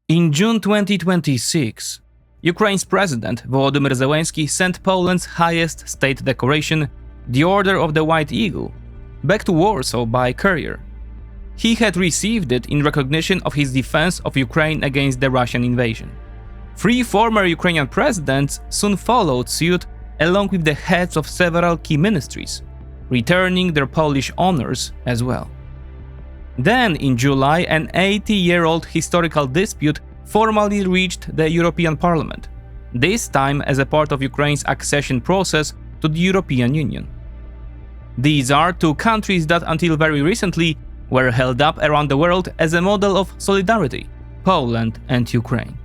In June 2026, Ukraine's President Volodymyr Zelensky sent Poland's highest state decoration, the Order of the White Eagle, back to Warsaw by courier. He had received it in recognition of his defense of Ukraine against the Russian invasion. 3 former Ukrainian presidents soon followed suit, along with the heads of several key ministries, returning their Polish honors as well. Then, in July, an 80-year-old historical dispute formally reached the European Parliament, this time as a part of Ukraine's accession process to the European Union. These are 2 countries that until very recently were held up around the world as a model of solidarity, Poland and Ukraine.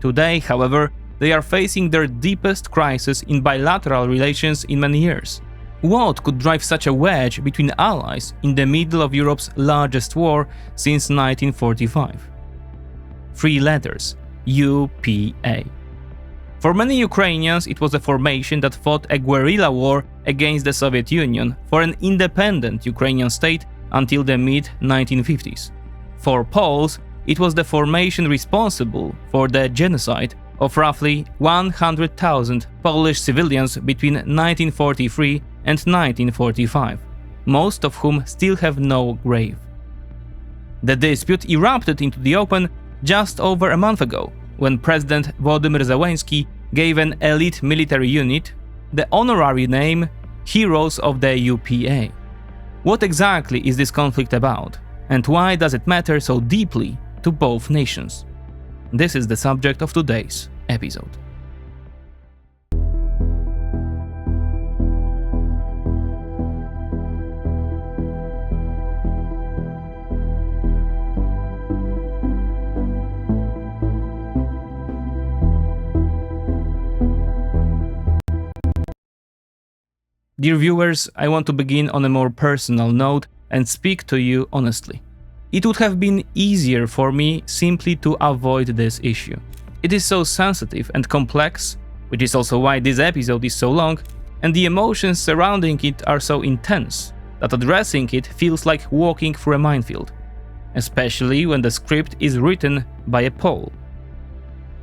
Today, however, they are facing their deepest crisis in bilateral relations in many years. What could drive such a wedge between allies in the middle of Europe's largest war since 1945? 3 letters: UPA. For many Ukrainians, it was a formation that fought a guerrilla war against the Soviet Union for an independent Ukrainian state until the mid-1950s. For Poles, it was the formation responsible for the genocide of roughly 100,000 Polish civilians between 1943 and 1945, most of whom still have no grave. The dispute erupted into the open just over a month ago, when President Volodymyr Zelensky gave an elite military unit the honorary name Heroes of the UPA. What exactly is this conflict about, and why does it matter so deeply to both nations? This is the subject of today's episode. Dear viewers, I want to begin on a more personal note and speak to you honestly. It would have been easier for me simply to avoid this issue. It is so sensitive and complex, which is also why this episode is so long, and the emotions surrounding it are so intense that addressing it feels like walking through a minefield, especially when the script is written by a Pole.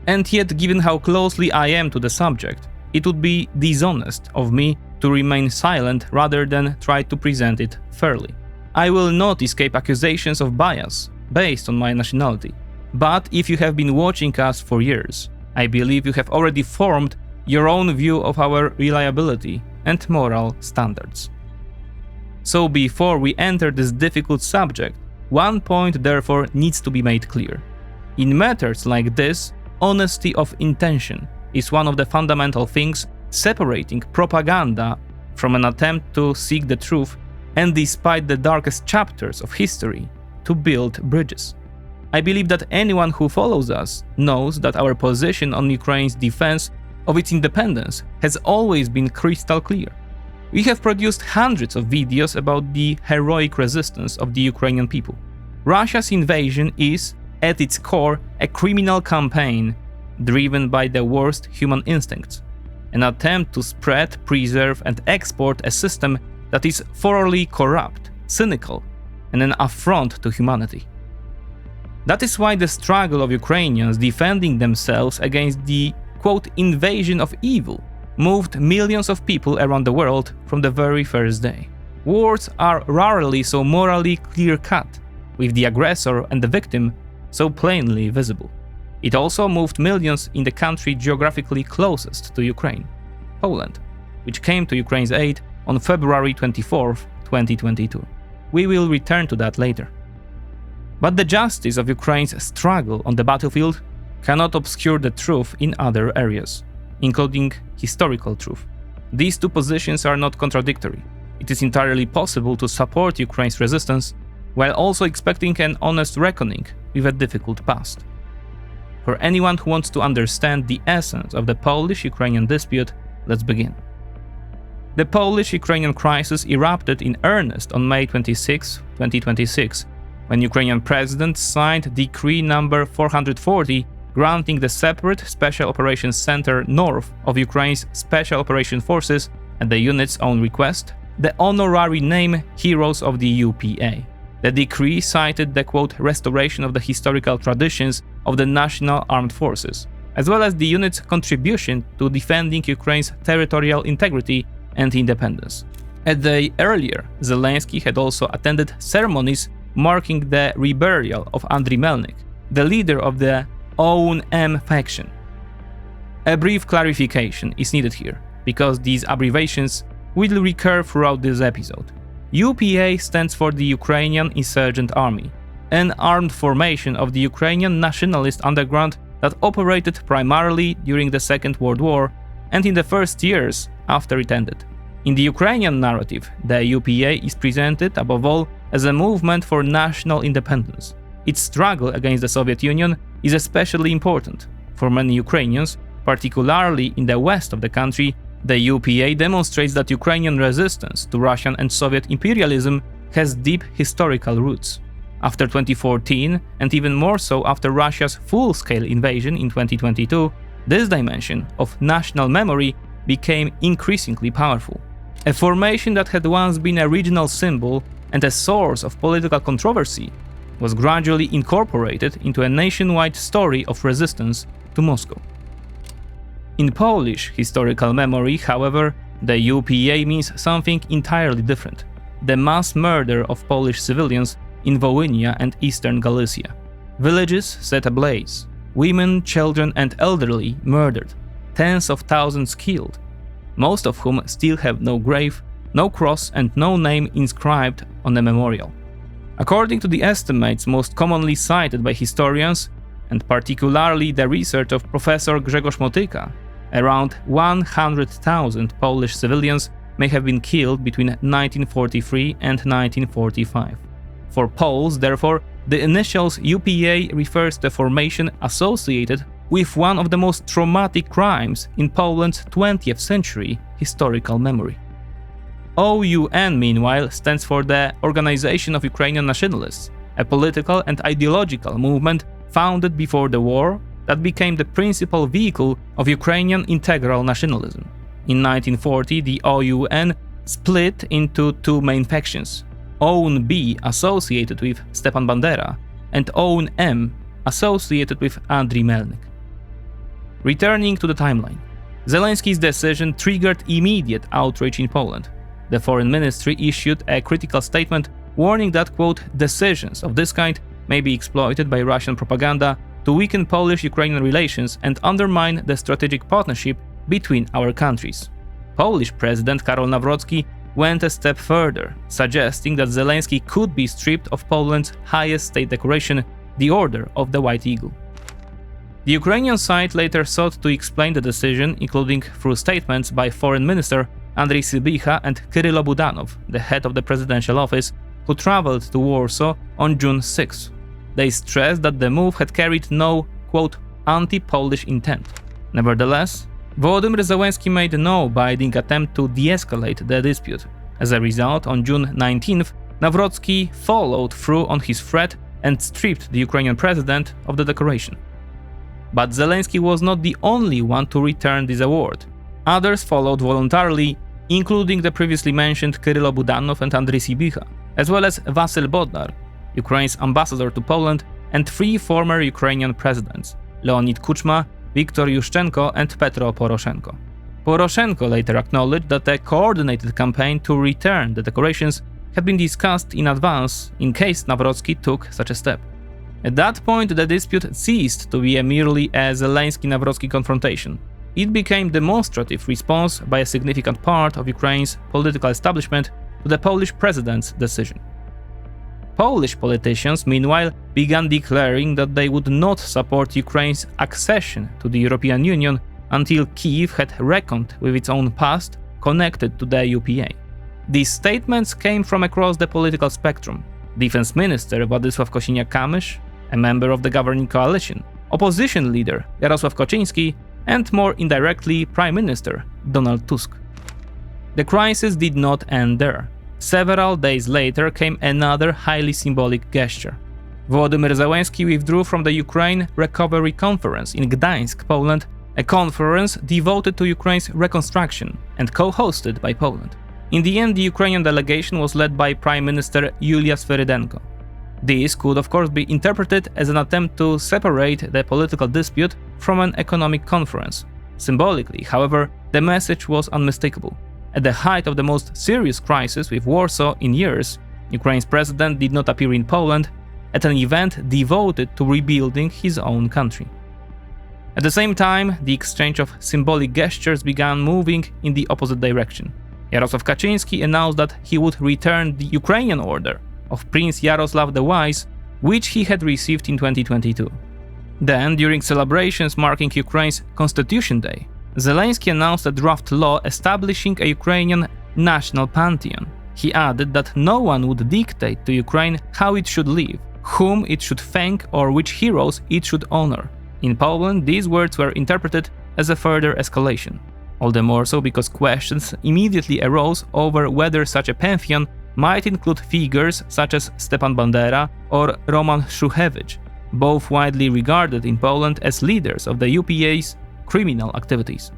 And yet, given how closely I am to the subject, it would be dishonest of me to remain silent rather than try to present it fairly. I will not escape accusations of bias based on my nationality, but if you have been watching us for years, I believe you have already formed your own view of our reliability and moral standards. So before we enter this difficult subject, one point therefore needs to be made clear. In matters like this, honesty of intention is one of the fundamental things separating propaganda from an attempt to seek the truth and, despite the darkest chapters of history, to build bridges. I believe that anyone who follows us knows that our position on Ukraine's defense of its independence has always been crystal clear. We have produced hundreds of videos about the heroic resistance of the Ukrainian people. Russia's invasion is, at its core, a criminal campaign driven by the worst human instincts, an attempt to spread, preserve, and export a system that is thoroughly corrupt, cynical, and an affront to humanity. That is why the struggle of Ukrainians defending themselves against the, quote, invasion of evil moved millions of people around the world from the very first day. Wars are rarely so morally clear-cut, with the aggressor and the victim so plainly visible. It also moved millions in the country geographically closest to Ukraine, Poland, which came to Ukraine's aid on February 24, 2022. We will return to that later. But the justice of Ukraine's struggle on the battlefield cannot obscure the truth in other areas, including historical truth. These 2 positions are not contradictory. It is entirely possible to support Ukraine's resistance while also expecting an honest reckoning with a difficult past. For anyone who wants to understand the essence of the Polish-Ukrainian dispute, let's begin. The Polish-Ukrainian crisis erupted in earnest on May 26, 2026, when Ukrainian President signed Decree number 440 granting the separate Special Operations Center north of Ukraine's Special Operation Forces, at the unit's own request, the honorary name Heroes of the UPA. The decree cited the, quote, restoration of the historical traditions of the national armed forces, as well as the unit's contribution to defending Ukraine's territorial integrity and independence. A day earlier, Zelensky had also attended ceremonies marking the reburial of Andriy Melnik, the leader of the OUN-M faction. A brief clarification is needed here, because these abbreviations will recur throughout this episode. UPA stands for the Ukrainian Insurgent Army, an armed formation of the Ukrainian nationalist underground that operated primarily during the Second World War and in the first years after it ended. In the Ukrainian narrative, the UPA is presented above all as a movement for national independence. Its struggle against the Soviet Union is especially important. For many Ukrainians, particularly in the west of the country, the UPA demonstrates that Ukrainian resistance to Russian and Soviet imperialism has deep historical roots. After 2014, and even more so after Russia's full-scale invasion in 2022, this dimension of national memory became increasingly powerful. A formation that had once been a regional symbol and a source of political controversy was gradually incorporated into a nationwide story of resistance to Moscow. In Polish historical memory, however, the UPA means something entirely different: the mass murder of Polish civilians in Volhynia and eastern Galicia. Villages set ablaze, women, children and elderly murdered, tens of thousands killed, most of whom still have no grave, no cross and no name inscribed on a memorial. According to the estimates most commonly cited by historians, and particularly the research of Professor Grzegorz Motyka, around 100,000 Polish civilians may have been killed between 1943 and 1945. For Poles, therefore, the initials UPA refers to a formation associated with one of the most traumatic crimes in Poland's 20th century historical memory. OUN, meanwhile, stands for the Organization of Ukrainian Nationalists, a political and ideological movement founded before the war that became the principal vehicle of Ukrainian integral nationalism. In 1940, the OUN split into two main factions: OUN-B, associated with Stepan Bandera, and OUN-M, associated with Andriy Melnik. Returning to the timeline, Zelensky's decision triggered immediate outrage in Poland. The Foreign Ministry issued a critical statement warning that, quote, decisions of this kind may be exploited by Russian propaganda to weaken Polish-Ukrainian relations and undermine the strategic partnership between our countries. Polish President Karol Nawrocki went a step further, suggesting that Zelensky could be stripped of Poland's highest state decoration, the Order of the White Eagle. The Ukrainian side later sought to explain the decision, including through statements by Foreign Minister Andriy Sybiha and Kyrylo Budanov, the head of the presidential office, who traveled to Warsaw on June 6. They stressed that the move had carried no, quote, anti-Polish intent. Nevertheless, Volodymyr Zelensky made no binding attempt to de-escalate the dispute. As a result, on June 19th, Nawrocki followed through on his threat and stripped the Ukrainian president of the decoration. But Zelensky was not the only one to return this award. Others followed voluntarily, including the previously mentioned Kyrylo Budanov and Andriy Sybiha, as well as Wasyl Bodnar, Ukraine's ambassador to Poland, and three former Ukrainian presidents, Leonid Kuchma, Viktor Yushchenko and Petro Poroshenko. Poroshenko later acknowledged that a coordinated campaign to return the decorations had been discussed in advance in case Nawrocki took such a step. At that point, the dispute ceased to be merely a Zelensky-Nawrocki confrontation. It became a demonstrative response by a significant part of Ukraine's political establishment to the Polish president's decision. Polish politicians, meanwhile, began declaring that they would not support Ukraine's accession to the European Union until Kyiv had reckoned with its own past connected to the UPA. These statements came from across the political spectrum. Defense Minister Władysław Kosiniak-Kamysz, a member of the governing coalition, opposition leader Jarosław Kaczyński, and more indirectly Prime Minister Donald Tusk. The crisis did not end there. Several days later came another highly symbolic gesture. Volodymyr Zelensky withdrew from the Ukraine Recovery Conference in Gdańsk, Poland, a conference devoted to Ukraine's reconstruction and co-hosted by Poland. In the end, the Ukrainian delegation was led by Prime Minister Yulia Svyrydenko. This could of course be interpreted as an attempt to separate the political dispute from an economic conference. Symbolically, however, the message was unmistakable. At the height of the most serious crisis with Warsaw in years, Ukraine's president did not appear in Poland at an event devoted to rebuilding his own country. At the same time, the exchange of symbolic gestures began moving in the opposite direction. Jarosław Kaczyński announced that he would return the Ukrainian order of Prince Yaroslav the Wise, which he had received in 2022. Then, during celebrations marking Ukraine's Constitution Day, Zelensky announced a draft law establishing a Ukrainian national pantheon. He added that no one would dictate to Ukraine how it should live, whom it should thank, or which heroes it should honor. In Poland, these words were interpreted as a further escalation. All the more so because questions immediately arose over whether such a pantheon might include figures such as Stepan Bandera or Roman Szuchewicz, both widely regarded in Poland as leaders of the UPA's criminal activities.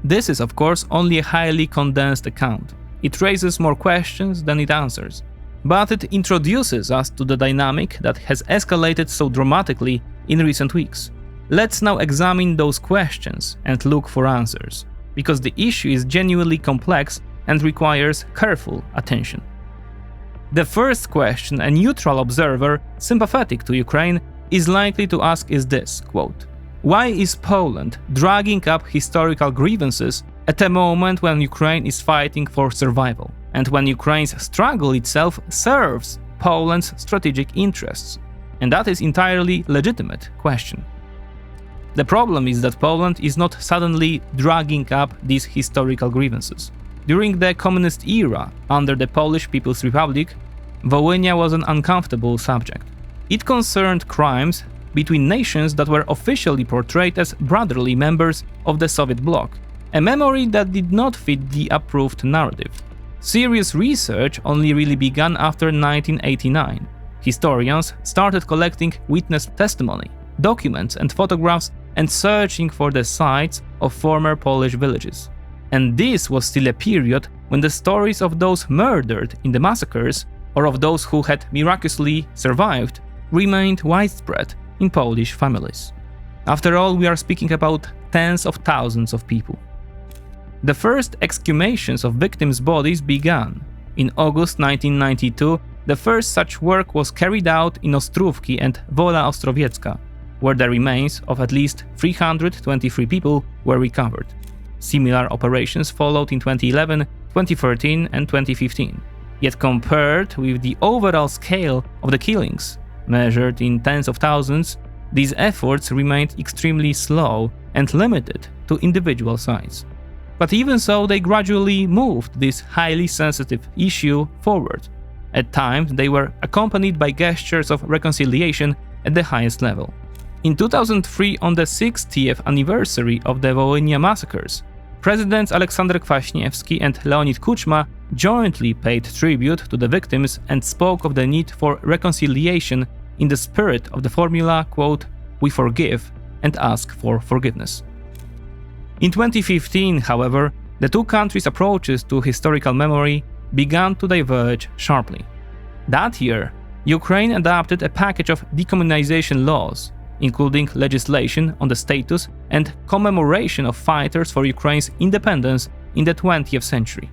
This is, of course, only a highly condensed account. It raises more questions than it answers. But it introduces us to the dynamic that has escalated so dramatically in recent weeks. Let's now examine those questions and look for answers, because the issue is genuinely complex and requires careful attention. The first question a neutral observer sympathetic to Ukraine is likely to ask is this, quote, "Why is Poland dragging up historical grievances at a moment when Ukraine is fighting for survival, and when Ukraine's struggle itself serves Poland's strategic interests?" And that is entirely legitimate question. The problem is that Poland is not suddenly dragging up these historical grievances. During the communist era, under the Polish People's Republic, Volhynia was an uncomfortable subject. It concerned crimes between nations that were officially portrayed as brotherly members of the Soviet bloc, a memory that did not fit the approved narrative. Serious research only really began after 1989. Historians started collecting witness testimony, documents and photographs and searching for the sites of former Polish villages. And this was still a period when the stories of those murdered in the massacres, or of those who had miraculously survived, remained widespread in Polish families. After all, we are speaking about tens of thousands of people. The first exhumations of victims' bodies began. In August 1992, the first such work was carried out in Ostrówki and Wola Ostrowiecka, where the remains of at least 323 people were recovered. Similar operations followed in 2011, 2013 and 2015. Yet compared with the overall scale of the killings, measured in tens of thousands, these efforts remained extremely slow and limited to individual sites. But even so, they gradually moved this highly sensitive issue forward. At times, they were accompanied by gestures of reconciliation at the highest level. In 2003, on the 60th anniversary of the Volhynia massacres, Presidents Aleksander Kwaśniewski and Leonid Kuchma jointly paid tribute to the victims and spoke of the need for reconciliation in the spirit of the formula, quote, "We forgive and ask for forgiveness." In 2015, however, the two countries' approaches to historical memory began to diverge sharply. That year, Ukraine adopted a package of decommunization laws, including legislation on the status and commemoration of fighters for Ukraine's independence in the 20th century,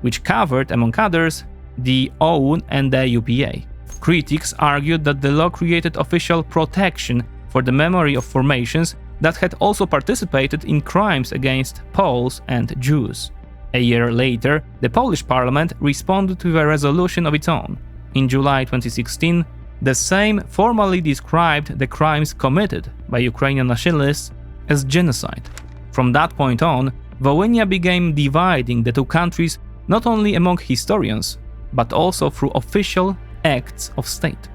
which covered, among others, the OUN and the UPA. Critics argued that the law created official protection for the memory of formations that had also participated in crimes against Poles and Jews. A year later, the Polish parliament responded with a resolution of its own. In July 2016, the Sejm formally described the crimes committed by Ukrainian nationalists as genocide. From that point on, Volhynia began dividing the two countries not only among historians, but also through official acts of state.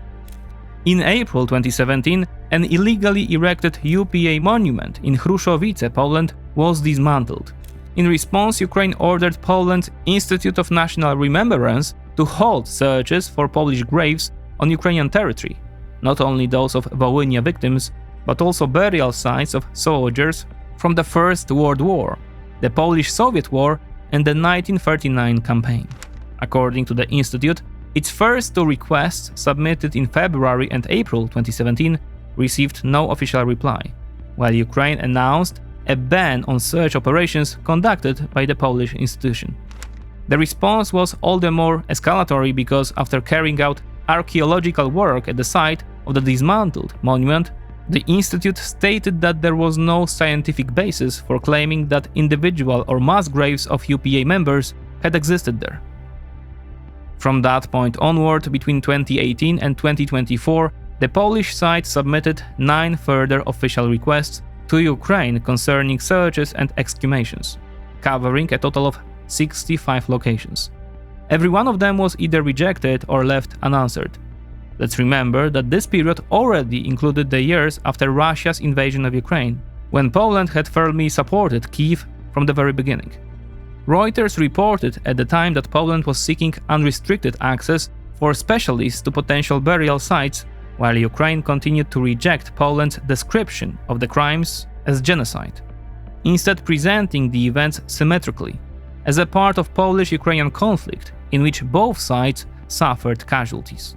In April 2017, an illegally erected UPA monument in Hruszowice, Poland, was dismantled. In response, Ukraine ordered Poland's Institute of National Remembrance to halt searches for Polish graves on Ukrainian territory, not only those of Volhynia victims, but also burial sites of soldiers from the First World War, the Polish-Soviet War, and the 1939 campaign. According to the Institute, Its first two requests, submitted in February and April 2017, received no official reply, while Ukraine announced a ban on search operations conducted by the Polish institution. The response was all the more escalatory because after carrying out archaeological work at the site of the dismantled monument, the institute stated that there was no scientific basis for claiming that individual or mass graves of UPA members had existed there. From that point onward, between 2018 and 2024, the Polish side submitted 9 further official requests to Ukraine concerning searches and exhumations, covering a total of 65 locations. Every one of them was either rejected or left unanswered. Let's remember that this period already included the years after Russia's invasion of Ukraine, when Poland had firmly supported Kyiv from the very beginning. Reuters reported at the time that Poland was seeking unrestricted access for specialists to potential burial sites, while Ukraine continued to reject Poland's description of the crimes as genocide, instead presenting the events symmetrically, as a part of Polish-Ukrainian conflict in which both sides suffered casualties.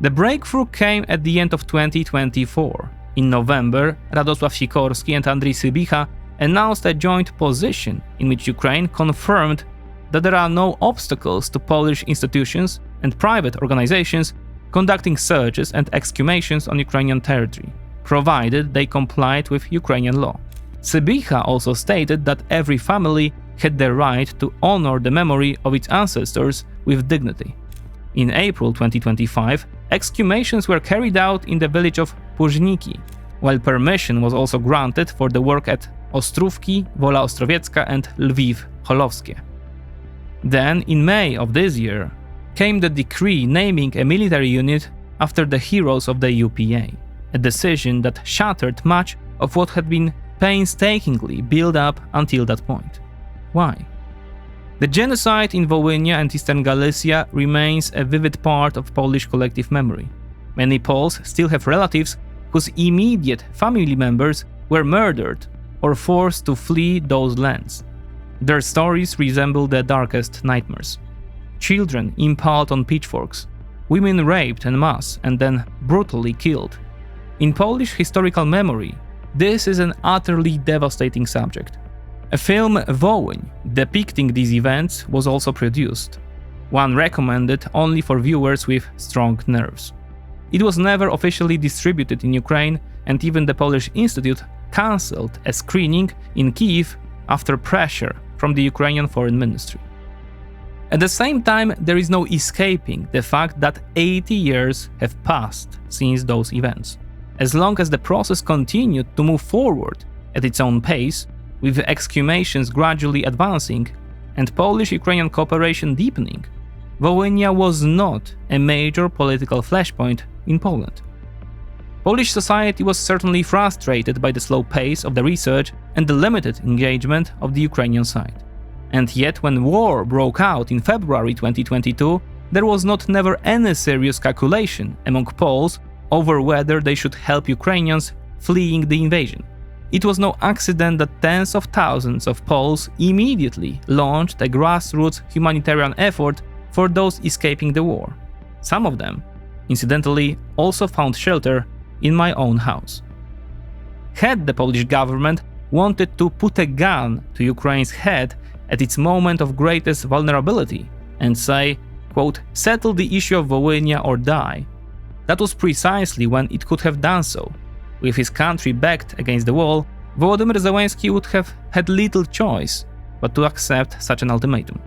The breakthrough came at the end of 2024. In November, Radosław Sikorski and Andrzej Sybicha announced a joint position in which Ukraine confirmed that there are no obstacles to Polish institutions and private organizations conducting searches and exhumations on Ukrainian territory, provided they complied with Ukrainian law. Sybicha also stated that every family had the right to honor the memory of its ancestors with dignity. In April 2025, exhumations were carried out in the village of Późniki, while permission was also granted for the work at Ostrówki, Wola Ostrowiecka and Lviv Cholowskie. Then, in May of this year, came the decree naming a military unit after the heroes of the UPA, a decision that shattered much of what had been painstakingly built up until that point. Why? The genocide in Volhynia and Eastern Galicia remains a vivid part of Polish collective memory. Many Poles still have relatives whose immediate family members were murdered or forced to flee those lands. Their stories resemble the darkest nightmares. Children impaled on pitchforks, women raped en masse and then brutally killed. In Polish historical memory, this is an utterly devastating subject. A film, Wołyń, depicting these events was also produced, one recommended only for viewers with strong nerves. It was never officially distributed in Ukraine, and even the Polish Institute cancelled a screening in Kyiv after pressure from the Ukrainian Foreign Ministry. At the same time, there is no escaping the fact that 80 years have passed since those events. As long as the process continued to move forward at its own pace, with exhumations gradually advancing and Polish-Ukrainian cooperation deepening, Volhynia was not a major political flashpoint in Poland. Polish society was certainly frustrated by the slow pace of the research and the limited engagement of the Ukrainian side. And yet, when war broke out in February 2022, there was never any serious calculation among Poles over whether they should help Ukrainians fleeing the invasion. It was no accident that tens of thousands of Poles immediately launched a grassroots humanitarian effort for those escaping the war. Some of them, incidentally, also found shelter in my own house. Had the Polish government wanted to put a gun to Ukraine's head at its moment of greatest vulnerability and say, quote, "settle the issue of Volhynia or die," that was precisely when it could have done so. With his country backed against the wall, Volodymyr Zelensky would have had little choice but to accept such an ultimatum.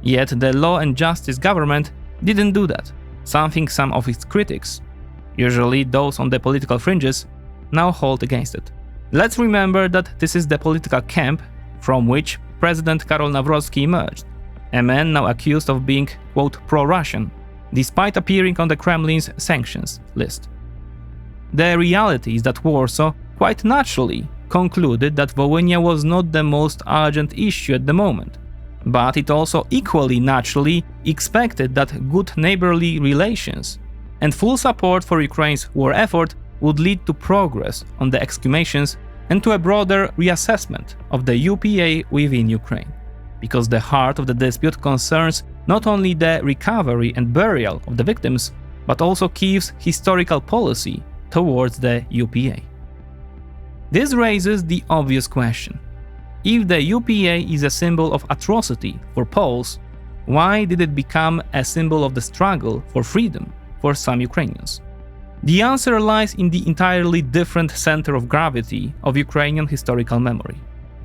Yet the Law and Justice government didn't do that, something some of its critics, usually those on the political fringes, now hold against it. Let's remember that this is the political camp from which President Karol Nawrocki emerged, a man now accused of being, quote, pro-Russian, despite appearing on the Kremlin's sanctions list. The reality is that Warsaw quite naturally concluded that Volhynia was not the most urgent issue at the moment, but it also equally naturally expected that good neighborly relations and full support for Ukraine's war effort would lead to progress on the exhumations and to a broader reassessment of the UPA within Ukraine, because the heart of the dispute concerns not only the recovery and burial of the victims, but also Kyiv's historical policy towards the UPA. This raises the obvious question. If the UPA is a symbol of atrocity for Poles, why did it become a symbol of the struggle for freedom for some Ukrainians? The answer lies in the entirely different center of gravity of Ukrainian historical memory.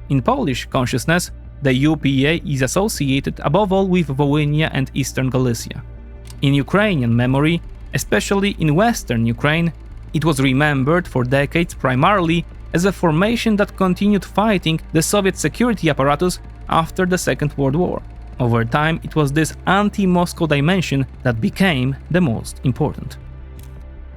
In Polish consciousness, the UPA is associated above all with Volhynia and Eastern Galicia. In Ukrainian memory, especially in Western Ukraine, it was remembered for decades primarily as a formation that continued fighting the Soviet security apparatus after the Second World War. Over time, it was this anti-Moscow dimension that became the most important.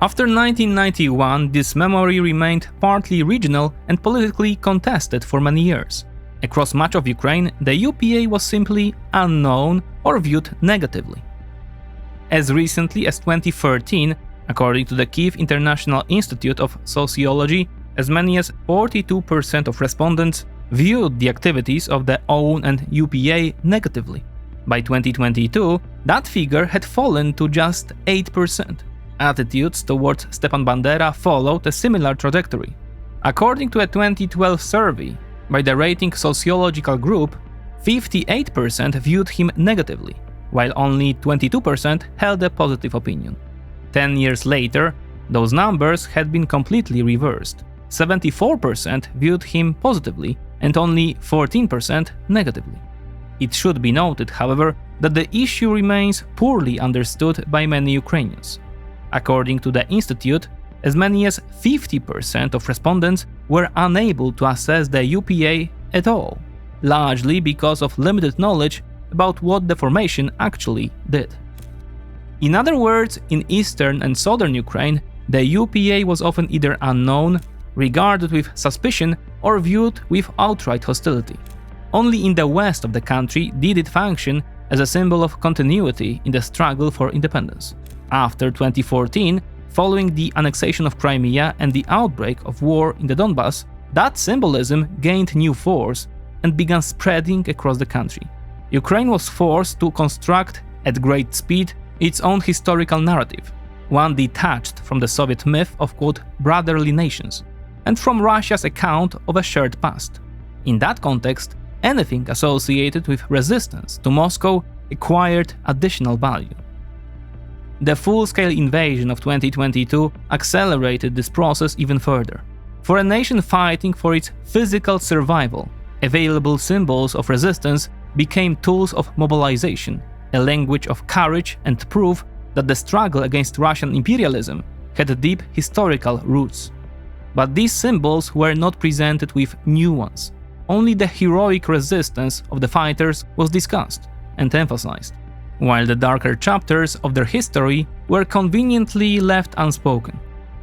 After 1991, this memory remained partly regional and politically contested for many years. Across much of Ukraine, the UPA was simply unknown or viewed negatively. As recently as 2013, according to the Kyiv International Institute of Sociology, as many as 42% of respondents viewed the activities of the OUN and UPA negatively. By 2022, that figure had fallen to just 8%. Attitudes towards Stepan Bandera followed a similar trajectory. According to a 2012 survey by the rating sociological group, 58% viewed him negatively, while only 22% held a positive opinion. 10 years later, those numbers had been completely reversed. 74% viewed him positively and only 14% negatively. It should be noted, however, that the issue remains poorly understood by many Ukrainians. According to the institute, as many as 50% of respondents were unable to assess the UPA at all, largely because of limited knowledge about what the formation actually did. In other words, in eastern and southern Ukraine, the UPA was often either unknown, regarded with suspicion, or viewed with outright hostility. Only in the west of the country did it function as a symbol of continuity in the struggle for independence. After 2014, following the annexation of Crimea and the outbreak of war in the Donbas, that symbolism gained new force and began spreading across the country. Ukraine was forced to construct, at great speed, its own historical narrative, one detached from the Soviet myth of quote, brotherly nations, and from Russia's account of a shared past. In that context, anything associated with resistance to Moscow acquired additional value. The full-scale invasion of 2022 accelerated this process even further. For a nation fighting for its physical survival, available symbols of resistance became tools of mobilization, a language of courage and proof that the struggle against Russian imperialism had deep historical roots. But these symbols were not presented with nuance. Only the heroic resistance of the fighters was discussed and emphasized, while the darker chapters of their history were conveniently left unspoken.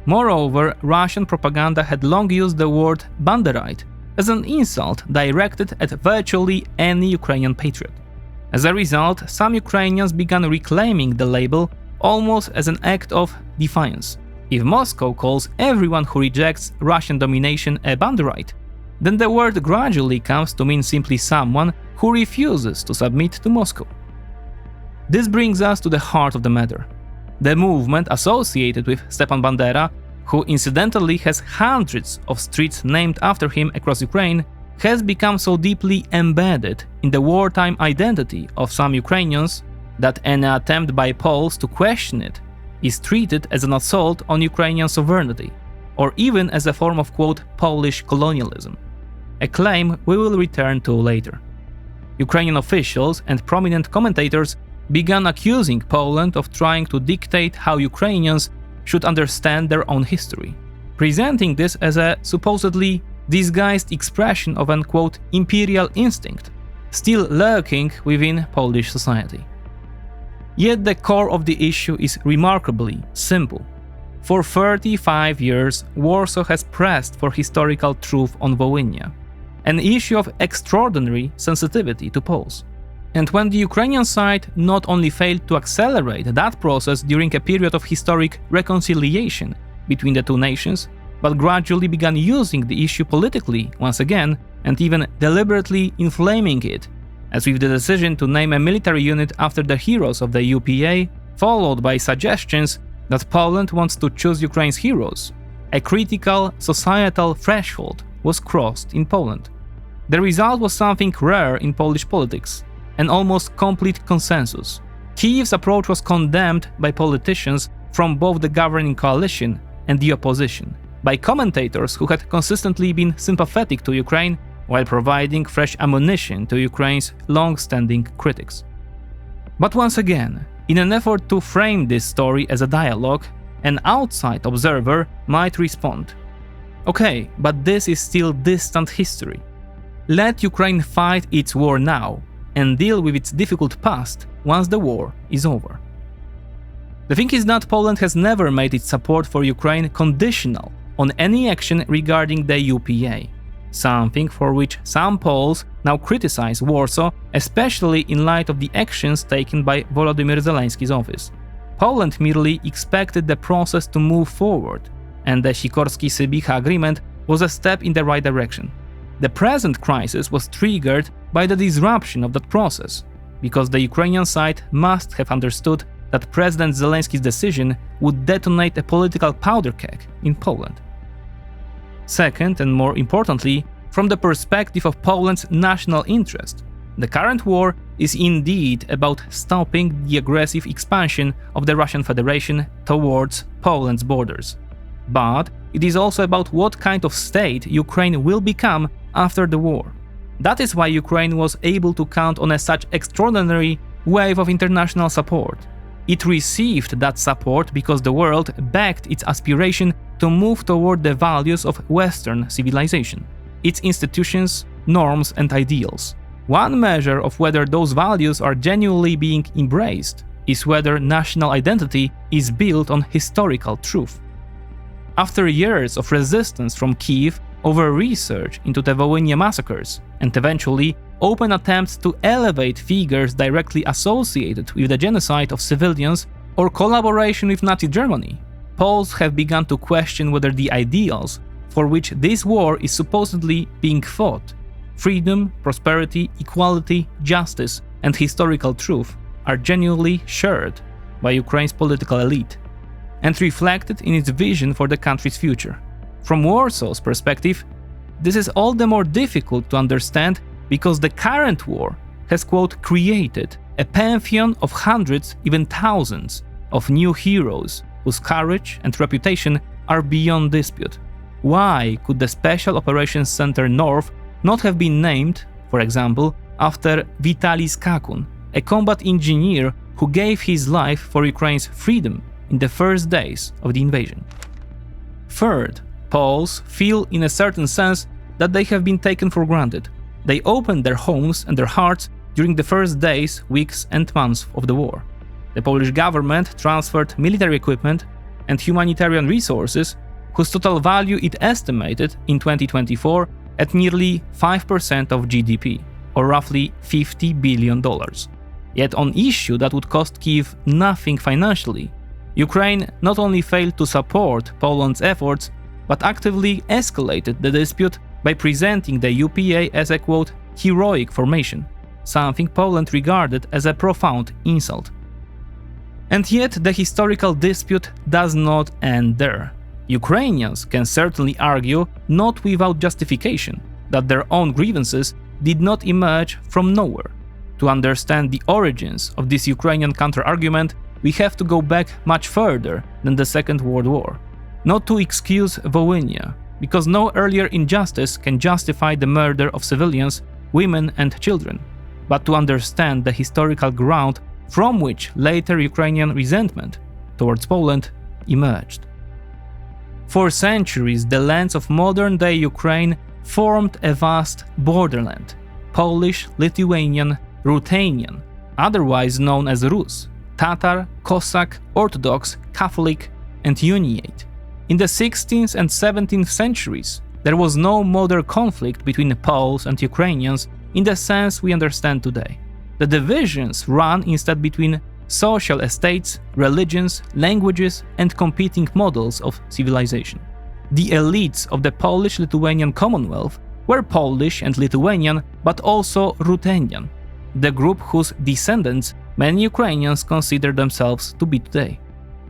Moreover, Russian propaganda had long used the word Banderite as an insult directed at virtually any Ukrainian patriot. As a result, some Ukrainians began reclaiming the label almost as an act of defiance. If Moscow calls everyone who rejects Russian domination a Banderite, then the word gradually comes to mean simply someone who refuses to submit to Moscow. This brings us to the heart of the matter. The movement associated with Stepan Bandera, who incidentally has hundreds of streets named after him across Ukraine, has become so deeply embedded in the wartime identity of some Ukrainians that any attempt by Poles to question it is treated as an assault on Ukrainian sovereignty, or even as a form of quote, Polish colonialism, a claim we will return to later. Ukrainian officials and prominent commentators began accusing Poland of trying to dictate how Ukrainians should understand their own history, presenting this as a supposedly disguised expression of an quote, imperial instinct still lurking within Polish society. Yet the core of the issue is remarkably simple. For 35 years, Warsaw has pressed for historical truth on Volhynia, an issue of extraordinary sensitivity to Poles. And when the Ukrainian side not only failed to accelerate that process during a period of historic reconciliation between the two nations, but gradually began using the issue politically once again and even deliberately inflaming it as with the decision to name a military unit after the heroes of the UPA, followed by suggestions that Poland wants to choose Ukraine's heroes, a critical societal threshold was crossed in Poland. The result was something rare in Polish politics, an almost complete consensus. Kyiv's approach was condemned by politicians from both the governing coalition and the opposition, by commentators who had consistently been sympathetic to Ukraine while providing fresh ammunition to Ukraine's long-standing critics. But once again, in an effort to frame this story as a dialogue, an outside observer might respond, "Okay, but this is still distant history. Let Ukraine fight its war now and deal with its difficult past once the war is over." The thing is that Poland has never made its support for Ukraine conditional on any action regarding the UPA, something for which some Poles now criticize Warsaw, especially in light of the actions taken by Volodymyr Zelensky's office. Poland merely expected the process to move forward, and the Sikorski-Sybicha agreement was a step in the right direction. The present crisis was triggered by the disruption of that process, because the Ukrainian side must have understood that President Zelensky's decision would detonate a political powder keg in Poland. Second, and more importantly, from the perspective of Poland's national interest, the current war is indeed about stopping the aggressive expansion of the Russian Federation towards Poland's borders. But it is also about what kind of state Ukraine will become after the war. That is why Ukraine was able to count on such extraordinary wave of international support. It received that support because the world backed its aspiration to move toward the values of Western civilization, its institutions, norms, and ideals. One measure of whether those values are genuinely being embraced is whether national identity is built on historical truth. After years of resistance from Kyiv over research into the Volhynia massacres, and eventually open attempts to elevate figures directly associated with the genocide of civilians or collaboration with Nazi Germany, Poles have begun to question whether the ideals for which this war is supposedly being fought, freedom, prosperity, equality, justice, and historical truth, are genuinely shared by Ukraine's political elite and reflected in its vision for the country's future. From Warsaw's perspective, this is all the more difficult to understand because the current war has, quote, created a pantheon of hundreds, even thousands, of new heroes whose courage and reputation are beyond dispute. Why could the Special Operations Center North not have been named, for example, after Vitaly Skakun, a combat engineer who gave his life for Ukraine's freedom in the first days of the invasion? Third, Poles feel in a certain sense that they have been taken for granted. They opened their homes and their hearts during the first days, weeks, and months of the war. The Polish government transferred military equipment and humanitarian resources whose total value it estimated in 2024 at nearly 5% of GDP, or roughly $50 billion. Yet on issue that would cost Kyiv nothing financially, Ukraine not only failed to support Poland's efforts, but actively escalated the dispute by presenting the UPA as a, quote, heroic formation, something Poland regarded as a profound insult. And yet the historical dispute does not end there. Ukrainians can certainly argue, not without justification, that their own grievances did not emerge from nowhere. To understand the origins of this Ukrainian counter-argument, we have to go back much further than the Second World War. Not to excuse Volhynia, because no earlier injustice can justify the murder of civilians, women and children, but to understand the historical ground from which later Ukrainian resentment towards Poland emerged. For centuries, the lands of modern-day Ukraine formed a vast borderland, Polish, Lithuanian, Ruthenian, otherwise known as Rus, Tatar, Cossack, Orthodox, Catholic, and Uniate. In the 16th and 17th centuries, there was no modern conflict between Poles and Ukrainians in the sense we understand today. The divisions ran instead between social estates, religions, languages, and competing models of civilization. The elites of the Polish-Lithuanian Commonwealth were Polish and Lithuanian, but also Ruthenian. the group whose descendants many Ukrainians consider themselves to be today.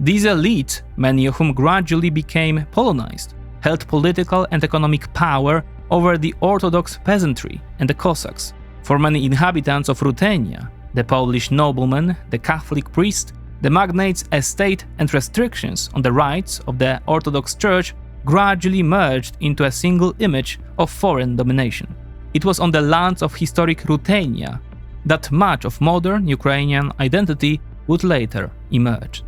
These elites, many of whom gradually became Polonized, held political and economic power over the Orthodox peasantry and the Cossacks. For many inhabitants of Ruthenia, the Polish noblemen, the Catholic priest, the magnates' estate and restrictions on the rights of the Orthodox Church gradually merged into a single image of foreign domination. It was on the lands of historic Ruthenia that much of modern Ukrainian identity would later emerge.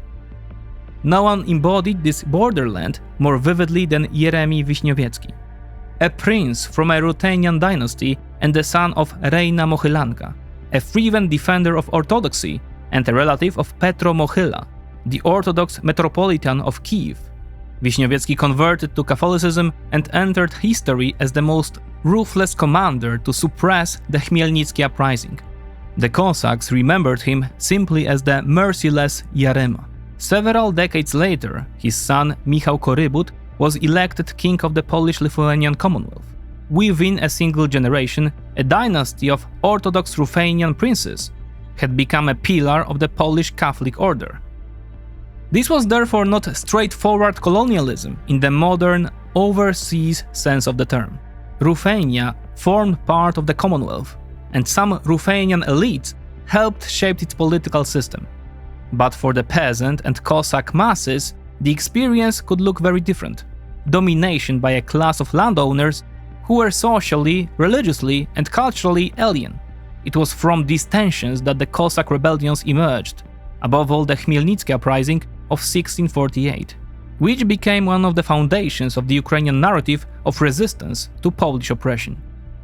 No one embodied this borderland more vividly than Jeremy Wiśniowiecki, a prince from a Ruthenian dynasty and the son of Reina Mochylanka, a fervent defender of orthodoxy and a relative of Petro Mochyla, the Orthodox Metropolitan of Kyiv. Wiśniowiecki converted to Catholicism and entered history as the most ruthless commander to suppress the Khmelnytsky uprising. The Cossacks remembered him simply as the merciless Yarema. Several decades later, his son Michał Korybut was elected king of the Polish-Lithuanian Commonwealth. Within a single generation, a dynasty of Orthodox Ruthenian princes had become a pillar of the Polish Catholic order. This was therefore not straightforward colonialism in the modern overseas sense of the term. Ruthenia formed part of the Commonwealth, and some Ruthenian elites helped shape its political system. But for the peasant and Cossack masses, the experience could look very different. Domination by a class of landowners who were socially, religiously, and culturally alien. It was from these tensions that the Cossack rebellions emerged, above all the Khmelnytsky uprising of 1648, which became one of the foundations of the Ukrainian narrative of resistance to Polish oppression.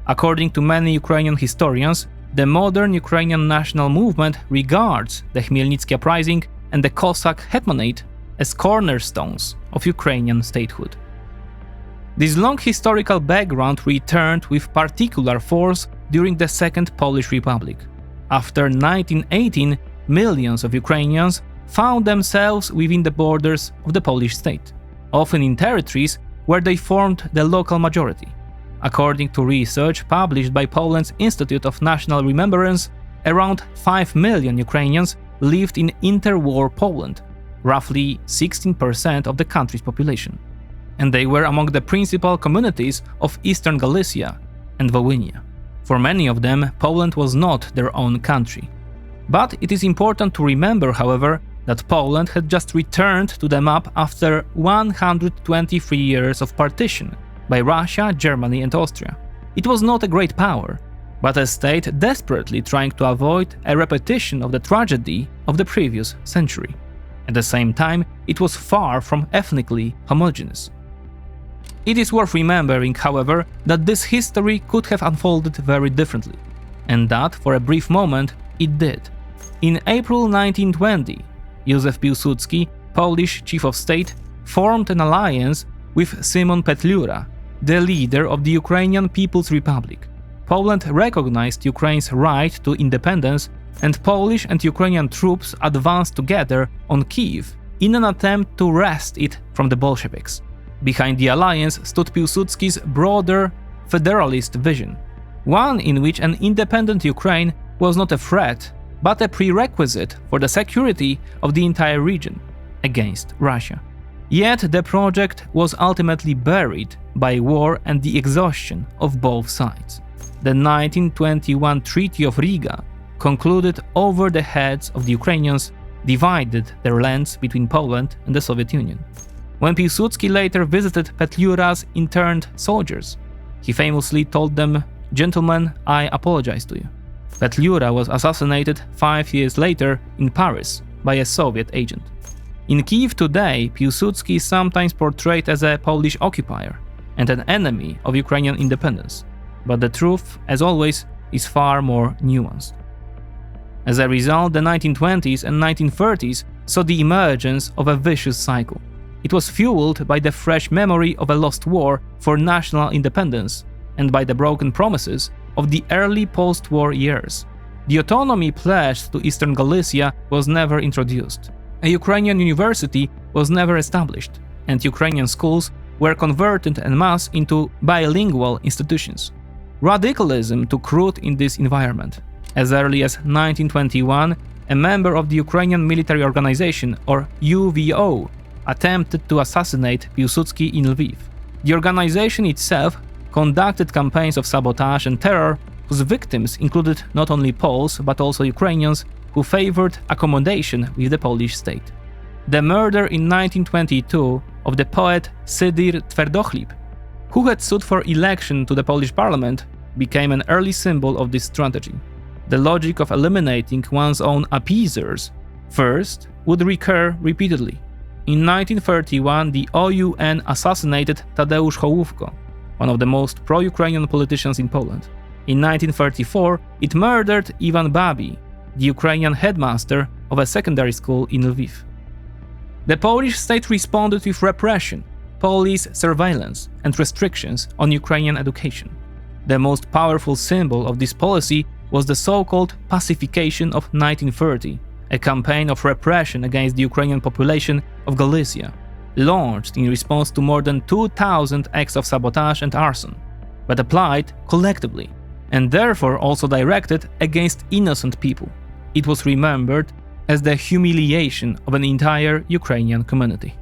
According to many Ukrainian historians, the modern Ukrainian national movement regards the Khmelnytsky uprising and the Cossack hetmanate as cornerstones of Ukrainian statehood. This long historical background returned with particular force during the Second Polish Republic. After 1918, millions of Ukrainians found themselves within the borders of the Polish state, often in territories where they formed the local majority. According to research published by Poland's Institute of National Remembrance, around 5 million Ukrainians lived in interwar Poland, roughly 16% of the country's population, and they were among the principal communities of Eastern Galicia and Volhynia. For many of them, Poland was not their own country. But it is important to remember, however, that Poland had just returned to the map after 123 years of partition by Russia, Germany, and Austria. It was not a great power, but a state desperately trying to avoid a repetition of the tragedy of the previous century. At the same time, it was far from ethnically homogeneous. It is worth remembering, however, that this history could have unfolded very differently, and that for a brief moment it did. In April 1920, Józef Piłsudski, Polish chief of state, formed an alliance with Szymon Petlura, the leader of the Ukrainian People's Republic. Poland recognized Ukraine's right to independence, and Polish and Ukrainian troops advanced together on Kyiv in an attempt to wrest it from the Bolsheviks. Behind the alliance stood Piłsudski's broader federalist vision, one in which an independent Ukraine was not a threat, but a prerequisite for the security of the entire region against Russia. Yet the project was ultimately buried by war and the exhaustion of both sides. The 1921 Treaty of Riga, concluded over the heads of the Ukrainians, divided their lands between Poland and the Soviet Union. When Piłsudski later visited Petlura's interned soldiers, he famously told them, "Gentlemen, I apologize to you." Petlura was assassinated 5 years later in Paris by a Soviet agent. In Kyiv today, Piłsudski is sometimes portrayed as a Polish occupier and an enemy of Ukrainian independence, but the truth, as always, is far more nuanced. As a result, the 1920s and 1930s saw the emergence of a vicious cycle. It was fueled by the fresh memory of a lost war for national independence and by the broken promises of the early post-war years. The autonomy pledged to Eastern Galicia was never introduced. A Ukrainian university was never established, and Ukrainian schools were converted en masse into bilingual institutions. Radicalism took root in this environment. As early as 1921, a member of the Ukrainian military organization, or UVO, attempted to assassinate Piłsudski in Lviv. The organization itself conducted campaigns of sabotage and terror whose victims included not only Poles but also Ukrainians who favored accommodation with the Polish state. The murder in 1922 of the poet Sydir Twardochlib, who had stood for election to the Polish parliament, became an early symbol of this strategy. The logic of eliminating one's own appeasers first would recur repeatedly. In 1931, the OUN assassinated Tadeusz Hołówko, one of the most pro-Ukrainian politicians in Poland. In 1934, it murdered Ivan Babi, the Ukrainian headmaster of a secondary school in Lviv. The Polish state responded with repression, police surveillance, and restrictions on Ukrainian education. The most powerful symbol of this policy was the so-called pacification of 1930, a campaign of repression against the Ukrainian population of Galicia, launched in response to more than 2,000 acts of sabotage and arson, but applied collectively, and therefore also directed against innocent people. It was remembered as the humiliation of an entire Ukrainian community.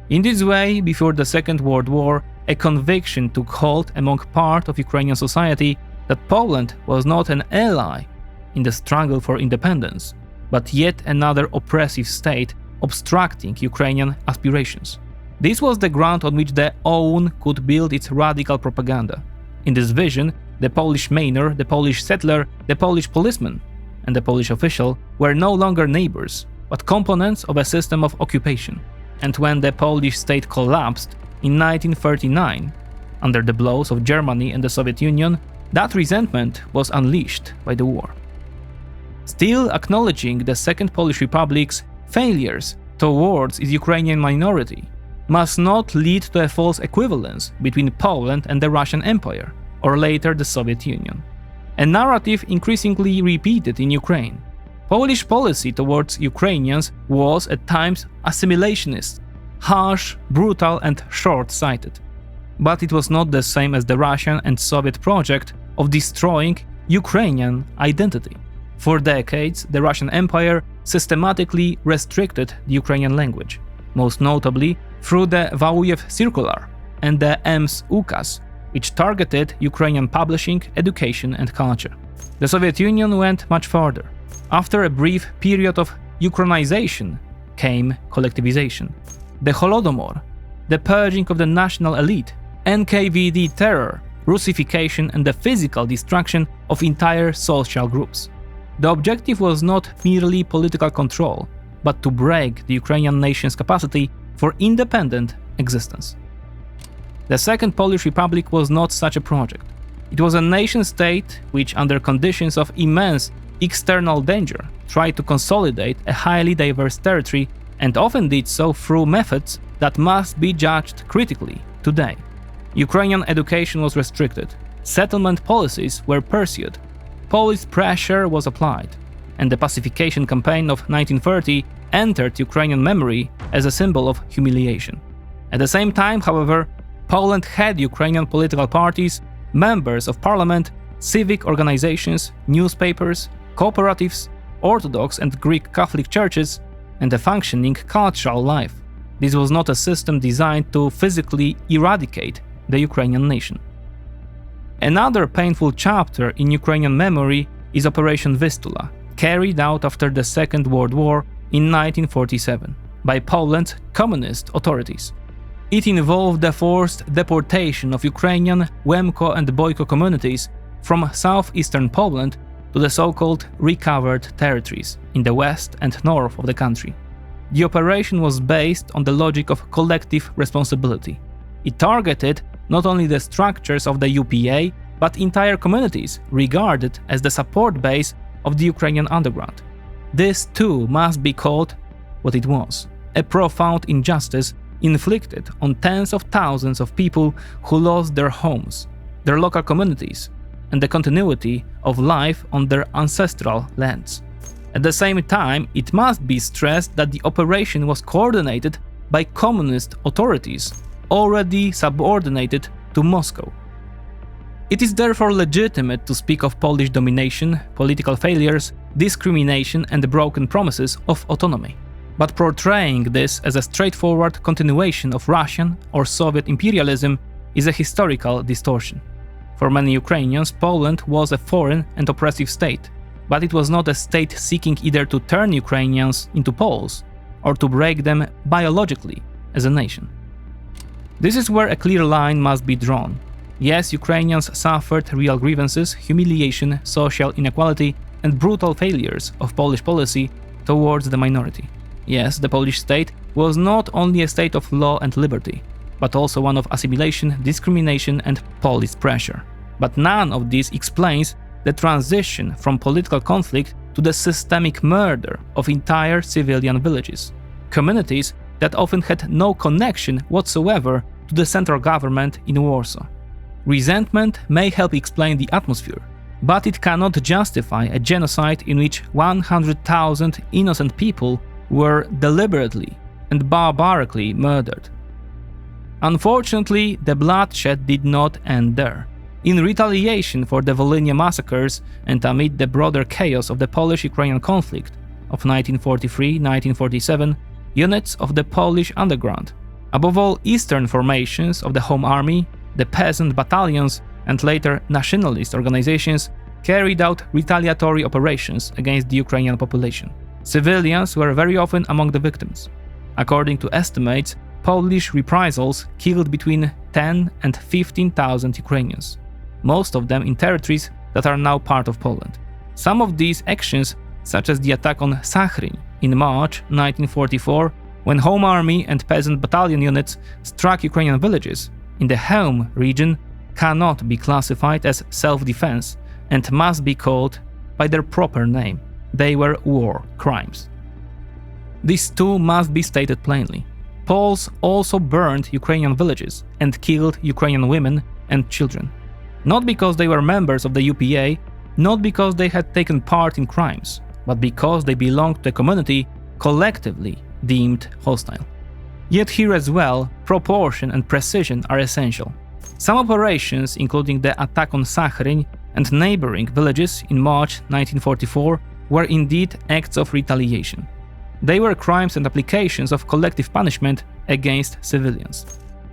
In this way, before the Second World War, a conviction took hold among part of Ukrainian society that Poland was not an ally in the struggle for independence, but yet another oppressive state obstructing Ukrainian aspirations. This was the ground on which the OUN could build its radical propaganda. In this vision, the Polish miner, the Polish settler, the Polish policeman, and the Polish official were no longer neighbors, but components of a system of occupation. And when the Polish state collapsed in 1939, under the blows of Germany and the Soviet Union, that resentment was unleashed by the war. Still acknowledging the Second Polish Republic's failures towards its Ukrainian minority must not lead to a false equivalence between Poland and the Russian Empire, or later the Soviet Union. A narrative increasingly repeated in Ukraine. Polish policy towards Ukrainians was at times assimilationist, harsh, brutal, and short-sighted. But it was not the same as the Russian and Soviet project of destroying Ukrainian identity. For decades, the Russian Empire systematically restricted the Ukrainian language, most notably through the Valuyev Circular and the EMS Ukaz, which targeted Ukrainian publishing, education, and culture. The Soviet Union went much further. After a brief period of Ukrainization came collectivization. The Holodomor, the purging of the national elite, NKVD terror, Russification, and the physical destruction of entire social groups. The objective was not merely political control, but to break the Ukrainian nation's capacity for independent existence. The Second Polish Republic was not such a project. It was a nation-state which, under conditions of immense external danger, tried to consolidate a highly diverse territory, and often did so through methods that must be judged critically today. Ukrainian education was restricted, settlement policies were pursued, police pressure was applied, and the pacification campaign of 1930 entered Ukrainian memory as a symbol of humiliation. At the same time, however, Poland had Ukrainian political parties, members of parliament, civic organizations, newspapers, cooperatives, Orthodox and Greek Catholic churches, and a functioning cultural life. This was not a system designed to physically eradicate the Ukrainian nation. Another painful chapter in Ukrainian memory is Operation Vistula, carried out after the Second World War in 1947 by Poland's communist authorities. It involved the forced deportation of Ukrainian Łemko and Bojko communities from southeastern Poland to the so-called recovered territories in the west and north of the country. The operation was based on the logic of collective responsibility. It targeted not only the structures of the UPA, but entire communities regarded as the support base of the Ukrainian underground. This too must be called what it was: a profound injustice inflicted on tens of thousands of people who lost their homes, their local communities, and the continuity of life on their ancestral lands. At the same time, it must be stressed that the operation was coordinated by communist authorities already subordinated to Moscow. It is therefore legitimate to speak of Polish domination, political failures, discrimination and the broken promises of autonomy. But portraying this as a straightforward continuation of Russian or Soviet imperialism is a historical distortion. For many Ukrainians, Poland was a foreign and oppressive state, but it was not a state seeking either to turn Ukrainians into Poles or to break them biologically as a nation. This is where a clear line must be drawn. Yes, Ukrainians suffered real grievances, humiliation, social inequality, and brutal failures of Polish policy towards the minority. Yes, the Polish state was not only a state of law and liberty, but also one of assimilation, discrimination, and police pressure. But none of this explains the transition from political conflict to the systemic murder of entire civilian villages, communities that often had no connection whatsoever to the central government in Warsaw. Resentment may help explain the atmosphere, but it cannot justify a genocide in which 100,000 innocent people were deliberately and barbarically murdered. Unfortunately, the bloodshed did not end there. In retaliation for the Volhynia massacres and amid the broader chaos of the Polish-Ukrainian conflict of 1943-1947, units of the Polish underground, above all eastern formations of the Home Army, the peasant battalions, and later nationalist organizations, carried out retaliatory operations against the Ukrainian population. Civilians were very often among the victims. According to estimates, Polish reprisals killed between 10 and 15,000 Ukrainians, most of them in territories that are now part of Poland. Some of these actions, such as the attack on Sachryn in March 1944, when Home Army and peasant battalion units struck Ukrainian villages in the Home region, cannot be classified as self-defense and must be called by their proper name. They were war crimes. These too must be stated plainly. Poles also burned Ukrainian villages and killed Ukrainian women and children. Not because they were members of the UPA, not because they had taken part in crimes, but because they belonged to a community collectively deemed hostile. Yet here as well, proportion and precision are essential. Some operations, including the attack on Sachryn and neighboring villages in March 1944, were indeed acts of retaliation. They were crimes and applications of collective punishment against civilians.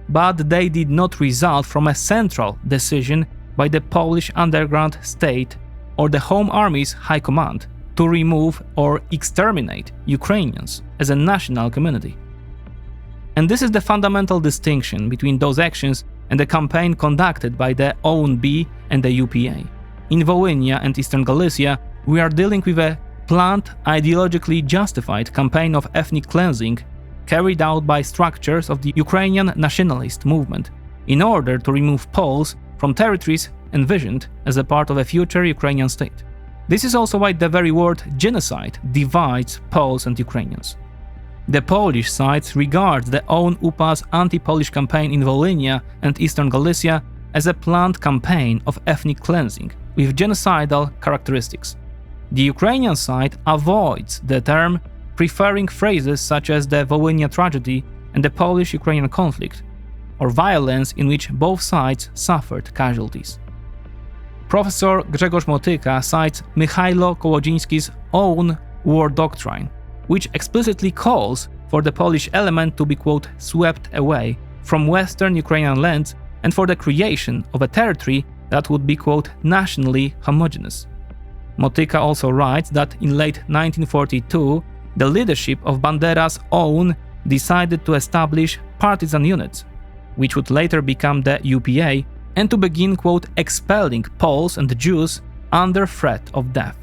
But they did not result from a central decision by the Polish underground state or the Home Army's high command to remove or exterminate Ukrainians as a national community. And this is the fundamental distinction between those actions and the campaign conducted by the ONB and the UPA. In Volhynia and Eastern Galicia, we are dealing with a planned, ideologically justified campaign of ethnic cleansing carried out by structures of the Ukrainian nationalist movement in order to remove Poles from territories envisioned as a part of a future Ukrainian state. This is also why the very word genocide divides Poles and Ukrainians. The Polish side regards the own UPA's anti-Polish campaign in Volhynia and Eastern Galicia as a planned campaign of ethnic cleansing with genocidal characteristics. The Ukrainian side avoids the term, preferring phrases such as the Volhynia tragedy and the Polish-Ukrainian conflict, or violence in which both sides suffered casualties. Professor Grzegorz Motyka cites Michailo Kołodziński's own war doctrine, which explicitly calls for the Polish element to be, quote, swept away from western Ukrainian lands and for the creation of a territory that would be, quote, nationally homogeneous. Motyka also writes that in late 1942, the leadership of Bandera's OUN decided to establish partisan units, which would later become the UPA, and to begin, quote, expelling Poles and Jews under threat of death.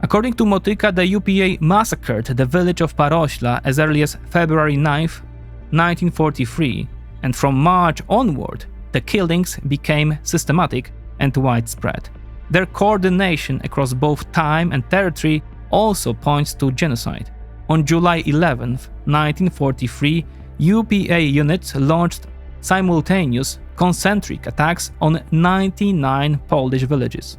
According to Motyka, the UPA massacred the village of Parośla as early as February 9, 1943, and from March onward, the killings became systematic and widespread. Their coordination across both time and territory also points to genocide. On July 11, 1943, UPA units launched simultaneous concentric attacks on 99 Polish villages.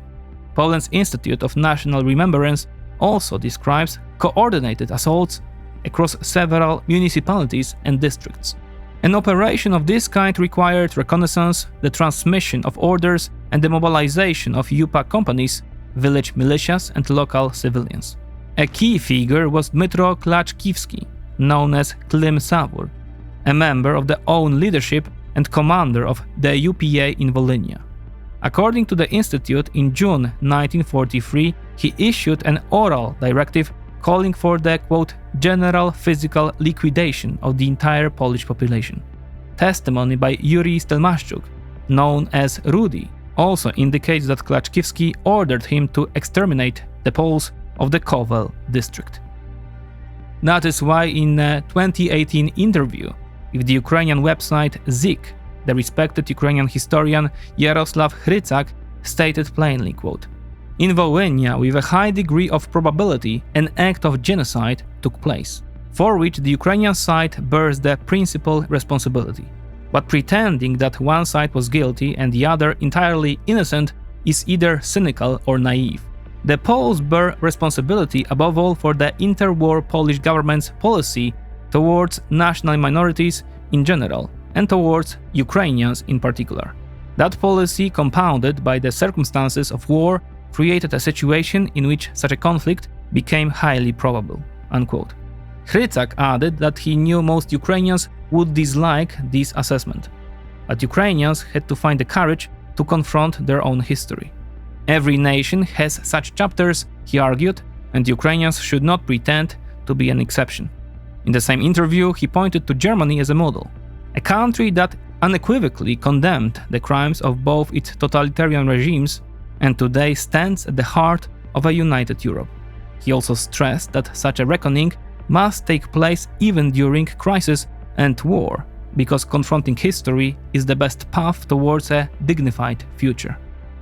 Poland's Institute of National Remembrance also describes coordinated assaults across several municipalities and districts. An operation of this kind required reconnaissance, the transmission of orders, and the mobilization of UPA companies, village militias and local civilians. A key figure was Dmytro Klaczkiewski, known as Klim Savur, a member of the own leadership and commander of the UPA in Volhynia. According to the institute, in June 1943, he issued an oral directive calling for the, quote, general physical liquidation of the entire Polish population. Testimony by Yuri Stelmaszczuk, known as Rudy, also indicates that Klaczkiewski ordered him to exterminate the Poles of the Kowel district. That is why in a 2018 interview with the Ukrainian website Zik, the respected Ukrainian historian Yaroslav Hrycak stated plainly, quote, in Volhynia, with a high degree of probability, an act of genocide took place, for which the Ukrainian side bears the principal responsibility. But pretending that one side was guilty and the other entirely innocent is either cynical or naive. The Poles bear responsibility above all for the interwar Polish government's policy towards national minorities in general and towards Ukrainians in particular. That policy, compounded by the circumstances of war, created a situation in which such a conflict became highly probable, unquote. Hrycak added that he knew most Ukrainians would dislike this assessment, but Ukrainians had to find the courage to confront their own history. Every nation has such chapters, he argued, and Ukrainians should not pretend to be an exception. In the same interview, he pointed to Germany as a model, a country that unequivocally condemned the crimes of both its totalitarian regimes and today stands at the heart of a united Europe. He also stressed that such a reckoning must take place even during crisis and war, because confronting history is the best path towards a dignified future.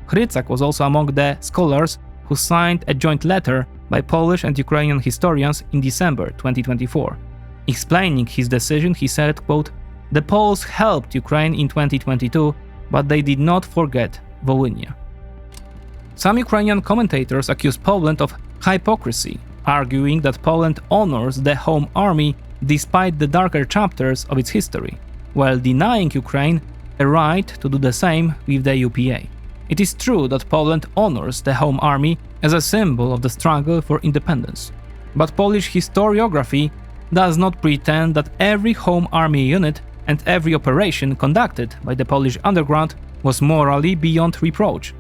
Hrycak was also among the scholars who signed a joint letter by Polish and Ukrainian historians in December 2024. Explaining his decision, he said, quote, the Poles helped Ukraine in 2022, but they did not forget Volhynia. Some Ukrainian commentators accuse Poland of hypocrisy, arguing that Poland honors the Home Army despite the darker chapters of its history, while denying Ukraine a right to do the same with the UPA. It is true that Poland honors the Home Army as a symbol of the struggle for independence, but Polish historiography does not pretend that every Home Army unit and every operation conducted by the Polish underground was morally beyond reproach.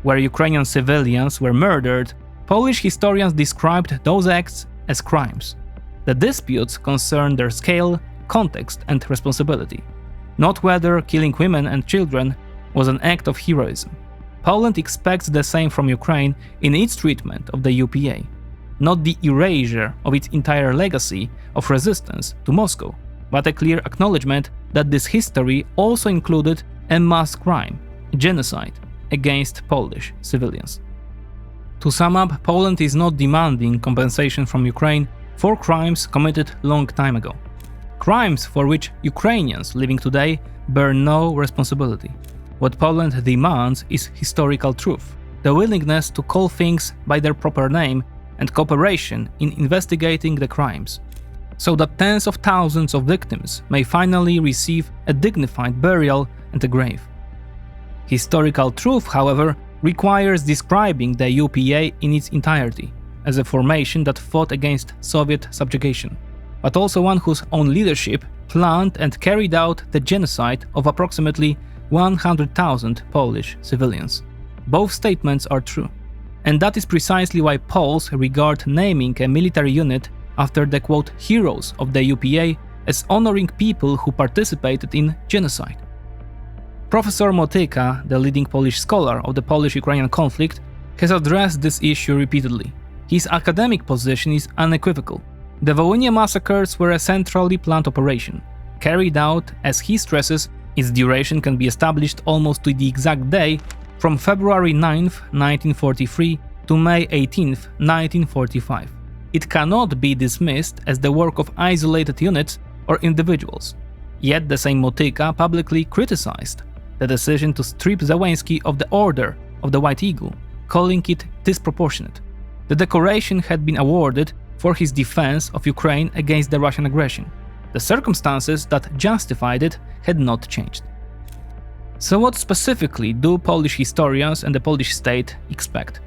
Where Ukrainian civilians were murdered, Polish historians described those acts as crimes. The disputes concern their scale, context, and responsibility, not whether killing women and children was an act of heroism. Poland expects the same from Ukraine in its treatment of the UPA, not the erasure of its entire legacy of resistance to Moscow, but a clear acknowledgement that this history also included a mass crime, genocide, against Polish civilians. To sum up, Poland is not demanding compensation from Ukraine for crimes committed long time ago. Crimes for which Ukrainians living today bear no responsibility. What Poland demands is historical truth, the willingness to call things by their proper name and cooperation in investigating the crimes, so that tens of thousands of victims may finally receive a dignified burial and a grave. Historical truth, however, requires describing the UPA in its entirety as a formation that fought against Soviet subjugation, but also one whose own leadership planned and carried out the genocide of approximately 100,000 Polish civilians. Both statements are true, and that is precisely why Poles regard naming a military unit after the quote heroes of the UPA as honoring people who participated in genocide. Professor Motyka, the leading Polish scholar of the Polish-Ukrainian conflict, has addressed this issue repeatedly. His academic position is unequivocal. The Volhynia massacres were a centrally planned operation. Carried out, as he stresses, its duration can be established almost to the exact day from February 9, 1943 to May 18, 1945. It cannot be dismissed as the work of isolated units or individuals. Yet the same Motyka publicly criticized the decision to strip Załęski of the Order of the White Eagle, calling it disproportionate. The decoration had been awarded for his defense of Ukraine against the Russian aggression. The circumstances that justified it had not changed. So what specifically do Polish historians and the Polish state expect?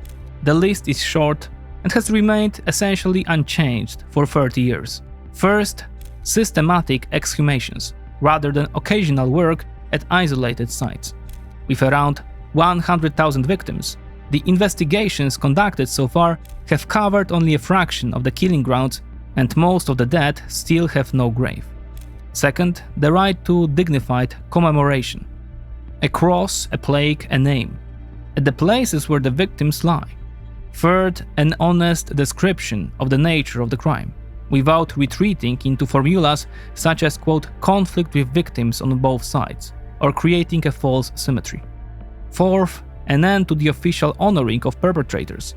The list is short and has remained essentially unchanged for 30 years. First, systematic exhumations, rather than occasional work at isolated sites. With around 100,000 victims, the investigations conducted so far have covered only a fraction of the killing grounds, and most of the dead still have no grave. Second, the right to dignified commemoration. A cross, a plaque, a name, at the places where the victims lie. Third, an honest description of the nature of the crime, without retreating into formulas such as, quote, conflict with victims on both sides, or creating a false symmetry. Fourth, an end to the official honoring of perpetrators.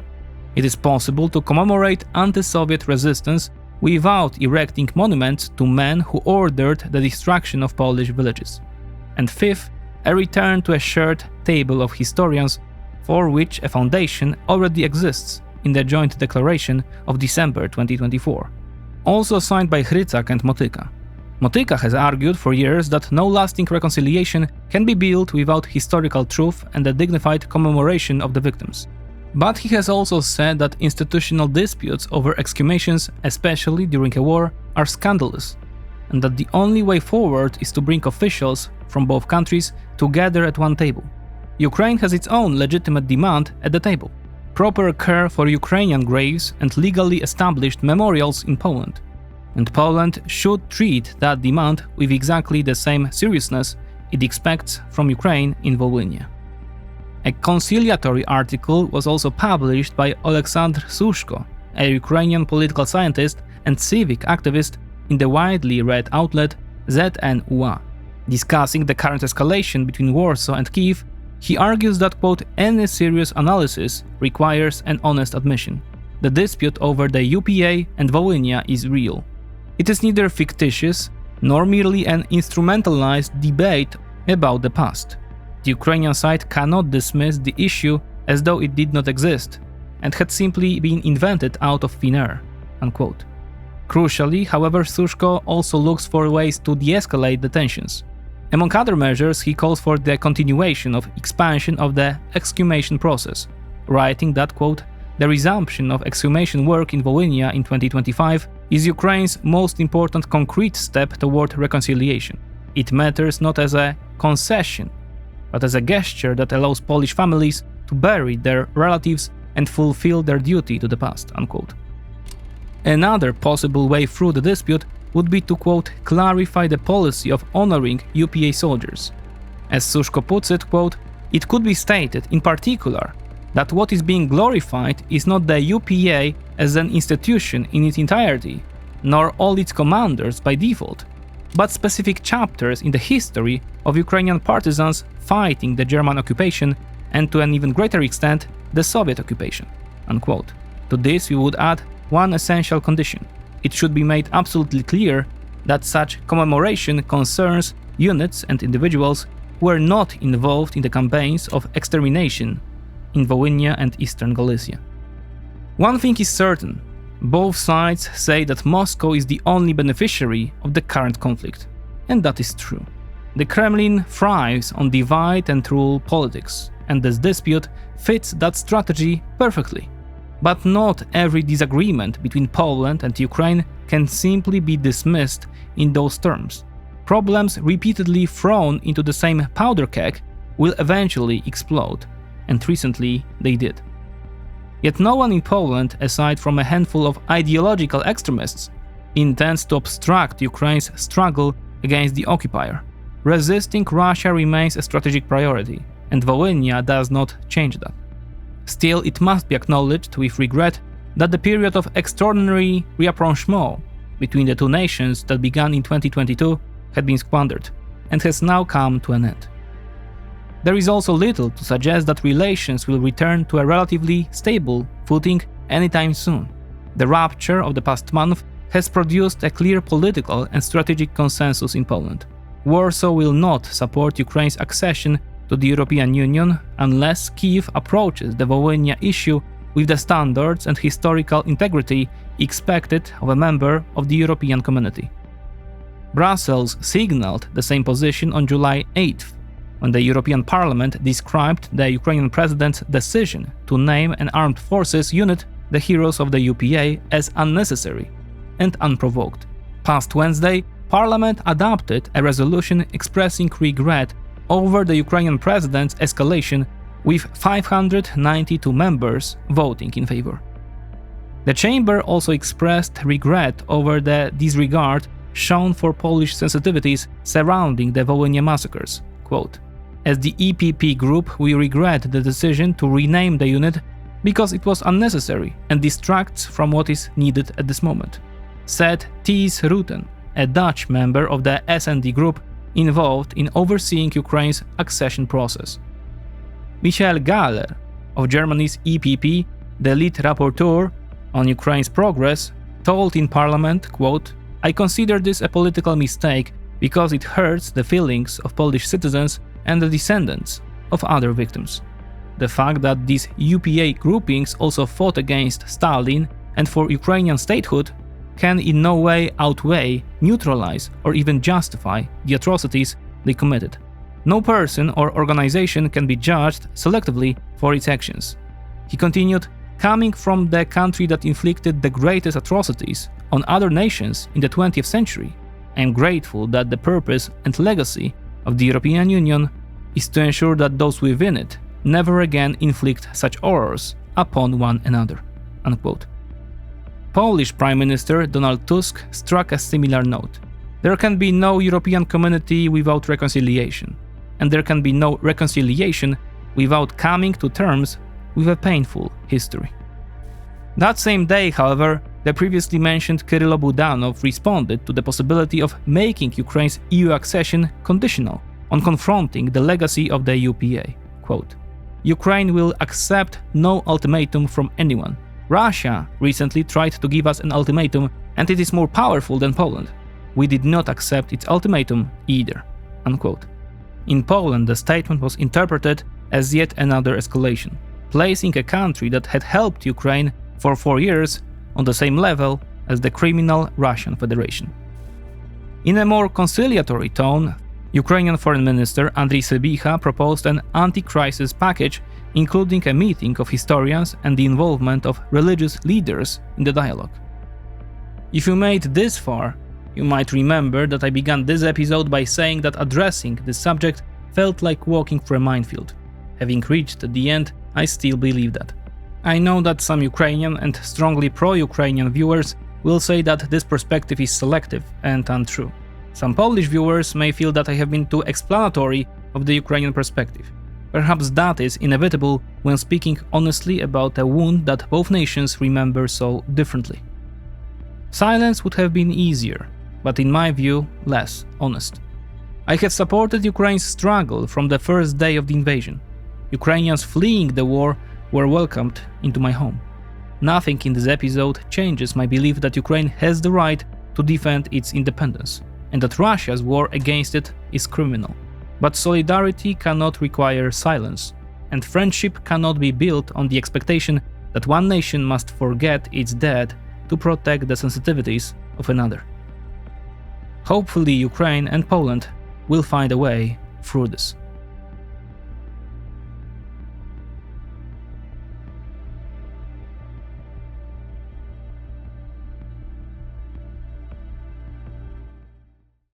It is possible to commemorate anti-Soviet resistance without erecting monuments to men who ordered the destruction of Polish villages. And fifth, a return to a shared table of historians, for which a foundation already exists in the joint declaration of December 2024, also signed by Hrycak and Motyka. Motyka has argued for years that no lasting reconciliation can be built without historical truth and a dignified commemoration of the victims. But he has also said that institutional disputes over exhumations, especially during a war, are scandalous, and that the only way forward is to bring officials from both countries together at one table. Ukraine has its own legitimate demand at the table: proper care for Ukrainian graves and legally established memorials in Poland. And Poland should treat that demand with exactly the same seriousness it expects from Ukraine in Volhynia. A conciliatory article was also published by Oleksandr Sushko, a Ukrainian political scientist and civic activist, in the widely read outlet ZNUA. Discussing the current escalation between Warsaw and Kyiv, he argues that, quote, any serious analysis requires an honest admission. The dispute over the UPA and Volhynia is real. It is neither fictitious nor merely an instrumentalized debate about the past. The Ukrainian side cannot dismiss the issue as though it did not exist and had simply been invented out of thin air, unquote. Crucially, however, Sushko also looks for ways to de-escalate the tensions. Among other measures, he calls for the continuation of expansion of the exhumation process, writing that, quote, the resumption of exhumation work in Volhynia in 2025 is Ukraine's most important concrete step toward reconciliation. It matters not as a concession, but as a gesture that allows Polish families to bury their relatives and fulfill their duty to the past, unquote. Another possible way through the dispute would be to, quote, clarify the policy of honoring UPA soldiers. As Sushko puts it, quote, it could be stated in particular that what is being glorified is not the UPA as an institution in its entirety, nor all its commanders by default, but specific chapters in the history of Ukrainian partisans fighting the German occupation and, to an even greater extent, the Soviet occupation, unquote. To this we would add one essential condition. It should be made absolutely clear that such commemoration concerns units and individuals who were not involved in the campaigns of extermination in Volhynia and eastern Galicia. One thing is certain: both sides say that Moscow is the only beneficiary of the current conflict, and that is true. The Kremlin thrives on divide and rule politics, and this dispute fits that strategy perfectly. But not every disagreement between Poland and Ukraine can simply be dismissed in those terms. Problems repeatedly thrown into the same powder keg will eventually explode, and recently they did. Yet no one in Poland, aside from a handful of ideological extremists, intends to obstruct Ukraine's struggle against the occupier. Resisting Russia remains a strategic priority, and Volhynia does not change that. Still, it must be acknowledged with regret that the period of extraordinary rapprochement between the two nations that began in 2022 had been squandered, and has now come to an end. There is also little to suggest that relations will return to a relatively stable footing anytime soon. The rupture of the past month has produced a clear political and strategic consensus in Poland. Warsaw will not support Ukraine's accession to the European Union unless Kyiv approaches the Volhynia issue with the standards and historical integrity expected of a member of the European community. Brussels signaled the same position on July 8th, when the European Parliament described the Ukrainian president's decision to name an armed forces unit, the Heroes of the UPA, as unnecessary and unprovoked. Past Wednesday, Parliament adopted a resolution expressing regret over the Ukrainian president's escalation, with 592 members voting in favor. The chamber also expressed regret over the disregard shown for Polish sensitivities surrounding the Volhynia massacres. Quote, "As the EPP group, we regret the decision to rename the unit because it was unnecessary and distracts from what is needed at this moment," said Thijs Rutten, a Dutch member of the SND group involved in overseeing Ukraine's accession process. Michael Gahler of Germany's EPP, the lead rapporteur on Ukraine's progress, told in Parliament, quote, "I consider this a political mistake because it hurts the feelings of Polish citizens and the descendants of other victims. The fact that these UPA groupings also fought against Stalin and for Ukrainian statehood can in no way outweigh, neutralize, or even justify the atrocities they committed. No person or organization can be judged selectively for its actions." He continued, "Coming from the country that inflicted the greatest atrocities on other nations in the 20th century, I am grateful that the purpose and legacy of the European Union is to ensure that those within it never again inflict such horrors upon one another." Unquote. Polish Prime Minister Donald Tusk struck a similar note. "There can be no European community without reconciliation, and there can be no reconciliation without coming to terms with a painful history." That same day, however, the previously mentioned Kyrylo Budanov responded to the possibility of making Ukraine's EU accession conditional on confronting the legacy of the UPA. Quote, "Ukraine will accept no ultimatum from anyone. Russia recently tried to give us an ultimatum, and it is more powerful than Poland. We did not accept its ultimatum either." Unquote. In Poland, the statement was interpreted as yet another escalation, placing a country that had helped Ukraine for 4 years on the same level as the criminal Russian Federation. In a more conciliatory tone, Ukrainian Foreign Minister Andriy Sybiha proposed an anti-crisis package, including a meeting of historians and the involvement of religious leaders in the dialogue. If you made this far, you might remember that I began this episode by saying that addressing this subject felt like walking through a minefield. Having reached the end, I still believe that. I know that some Ukrainian and strongly pro-Ukrainian viewers will say that this perspective is selective and untrue. Some Polish viewers may feel that I have been too explanatory of the Ukrainian perspective. Perhaps that is inevitable when speaking honestly about a wound that both nations remember so differently. Silence would have been easier, but in my view, less honest. I have supported Ukraine's struggle from the first day of the invasion. Ukrainians fleeing the war were welcomed into my home. Nothing in this episode changes my belief that Ukraine has the right to defend its independence, and that Russia's war against it is criminal. But solidarity cannot require silence, and friendship cannot be built on the expectation that one nation must forget its dead to protect the sensitivities of another. Hopefully Ukraine and Poland will find a way through this.